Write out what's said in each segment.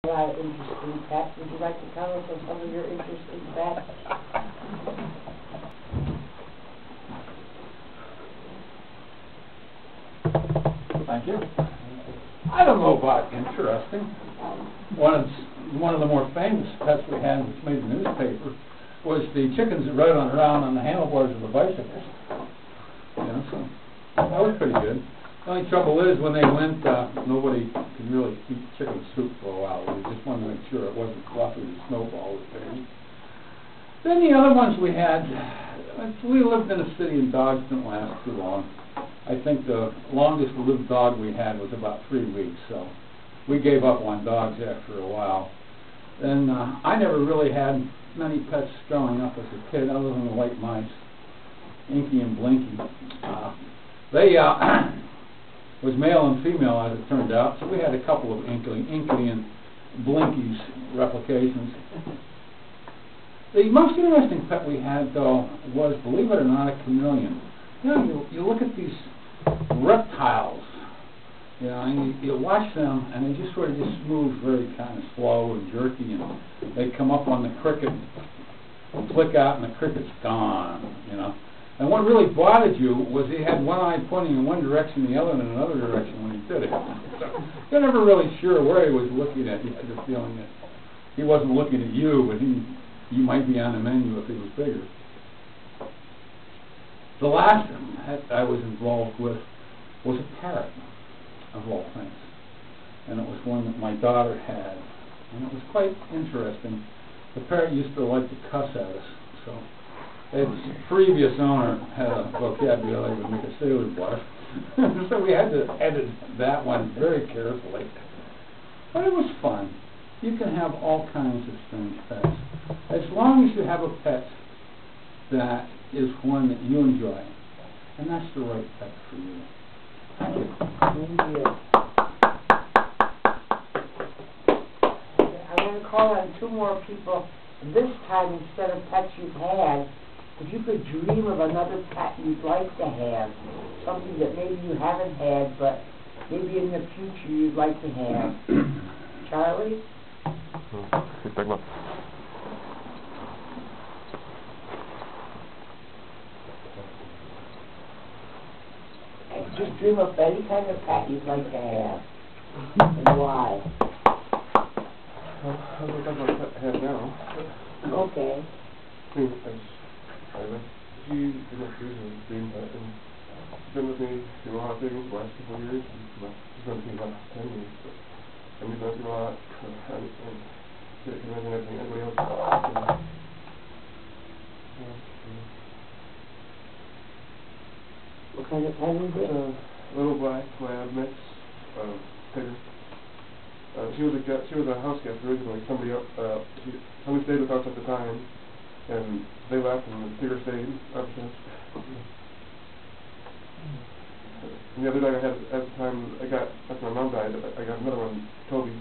Interesting pet. Would you like to tell us of some of your interesting pets? Thank you. I don't know about interesting. One of the more famous pets we had, which made the newspaper, was the chickens that rode around on the handlebars of the bicycles. So that was pretty good. The only trouble is when they went, nobody could really eat chicken soup for a while. We just wanted to make sure it wasn't fluffy as snowball was there. Then the other ones we had, we lived in a city and dogs didn't last too long. I think the longest lived dog we had was about 3 weeks, so we gave up on dogs after a while. Then I never really had many pets growing up as a kid other than the white mice, Inky and Blinky. They was male and female as it turned out, so we had a couple of Inky and Blinky's replications. The most interesting pet we had, though, was, believe it or not, a chameleon. You look at these reptiles, and you watch them, and they just sort of just move very kind of slow and jerky, and they come up on the cricket, flick out, and the cricket's gone, And what really bothered you was he had one eye pointing in one direction, the other in another direction when he did it. So you're never really sure where he was looking at. You had the feeling that he wasn't looking at you, but he might be on the menu if he was bigger. The last one that I was involved with was a parrot, of all things. And it was one that my daughter had. And it was quite interesting. The parrot used to like to cuss at us, so its previous owner had a vocabulary that would make a sailor blush. So we had to edit that one very carefully. But it was fun. You can have all kinds of strange pets. As long as you have a pet that is one that you enjoy. And that's the right pet for you. Thank you. Thank you. I'm going to call on 2 more people. This time, instead of pets you've had, if you could dream of another pet you'd like to have, something that maybe you haven't had, but maybe in the future you'd like to have. Charlie? Just dream of any kind of pet you'd like to have, and why. I don't know what I have now. Okay. She is a dream pet, and she's been with me through a lot of things the last couple of years. She's been with me about 10 years, but we've been through a lot, and can't imagine everything anybody else does. What kind of pet is it? A little black lab mix, Tigger. She was a house guest originally. Somebody stayed with us at the time, and they left, and the Tigger stayed ever since. And the other dog I had at the time, after my mom died, I got another one, Toby,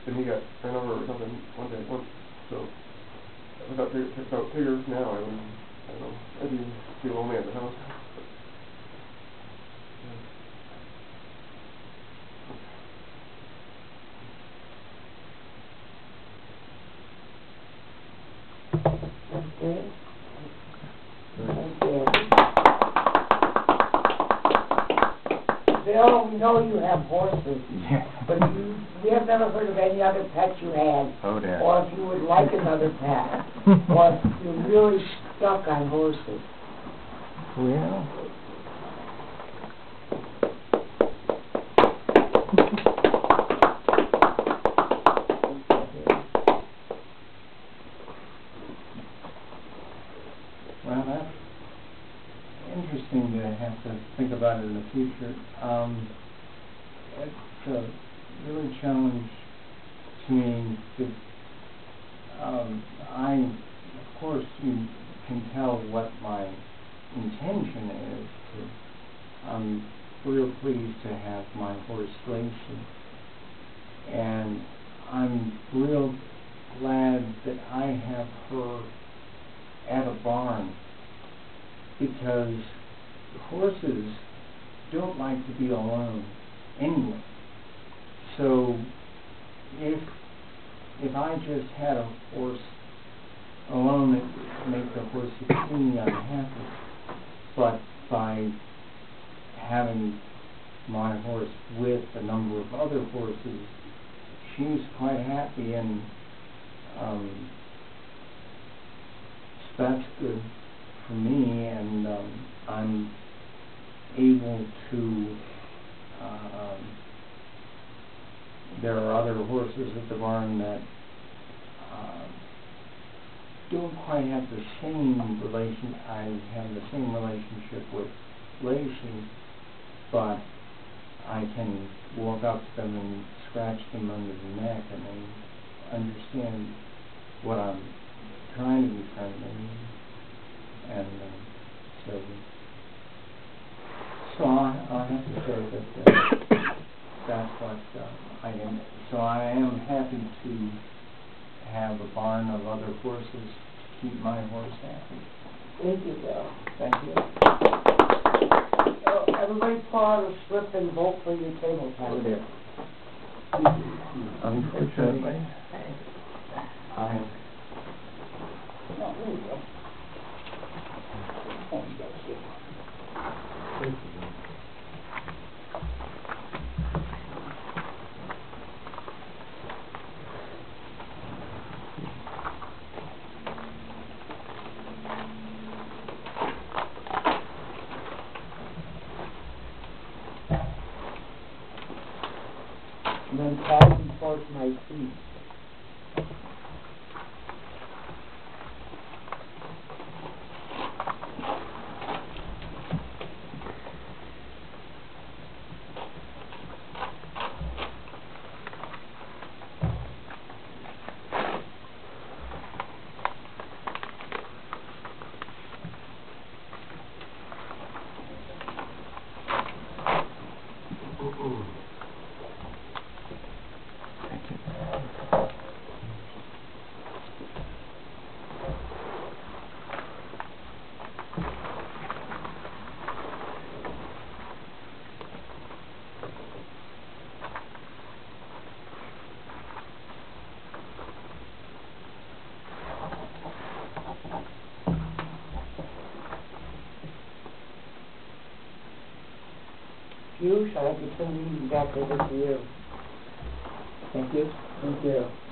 and he got ran over or something one day. So without Tigger now, I don't know, I'd feel lonely at the house. Okay. Thank you. Bill, we know you have horses, but we have never heard of any other pet you had. Oh, dear. Or if you would like another pet, or if you're really stuck on horses. Well, that's interesting to have to think about it in the future. It's a really challenge to me that of course, you can tell what my intention is. I'm real pleased to have my horse Lacey, and I'm real glad that I have her at a barn, because horses don't like to be alone anyway. So if if I just had a horse alone, it would make the horse extremely unhappy. But by having my horse with a number of other horses, she was quite happy, and so that's good for me, and I'm able to, there are other horses at the barn that don't quite have the same I have the same relationship with Lacey, but I can walk up to them and scratch them under the neck, and they understand what I'm trying to be friendly, and so I have to say that that's what I am. So I am happy to have a barn of other horses to keep my horse happy. Thank you, Bill. Thank you. So everybody pull out a slip and vote for your table Oh time. dear. Unfortunately, I Oh, there you go. Oh, you got it. And then tag and forth my feet. You, shall I have to turn the meeting back over to you? thank you. Thank you.